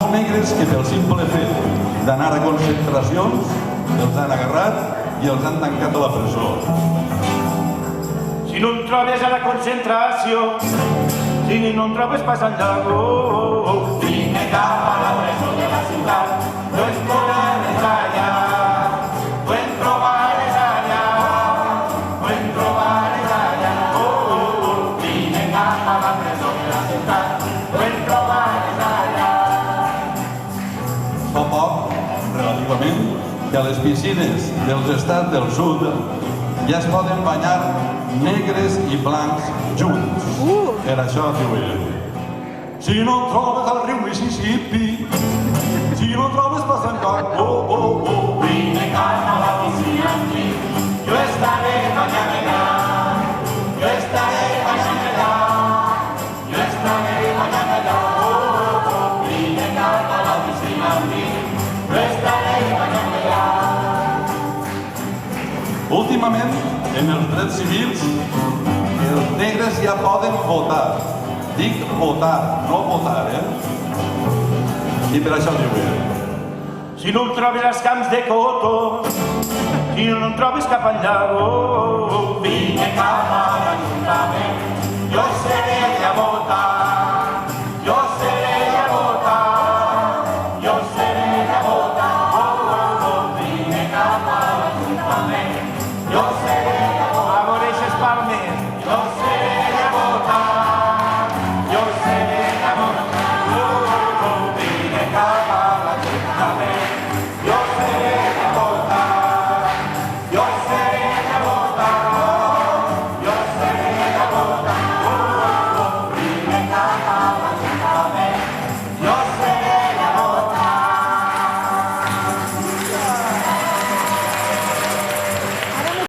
Negres que pel simple fet d'anar a concentracions els han agarrat i els han tancat a la presó. Si no em trobes a la concentració, si no em trobes passant llago, vine cap a la presó de la ciutat, no es trobaràs allà, no em trobaràs allà, no em trobaràs allà, vine cap a la presó de la ciutat, no em trobaràs allà. Fa poc, relativament, que a les piscines dels estats del sud ja es poden banyar negres i blancs junts. Per això diuen: si no et trobes al riu Mississippi, si no et trobes passant cap, Vine cap a la piscina amb mi, jo estaré banyant allà, jo estaré banyant allà, jo estaré banyant allà, vine cap a la piscina amb mi, jo estaré banyant allà. últimament, en els drets civils, els negres ja poden votar. Dic votar, no votar, I per això diuen: Si no em trobes als camps de cotó, si no em trobes cap al llago, vine cap a l'Ajuntament, jo seré allà a votar.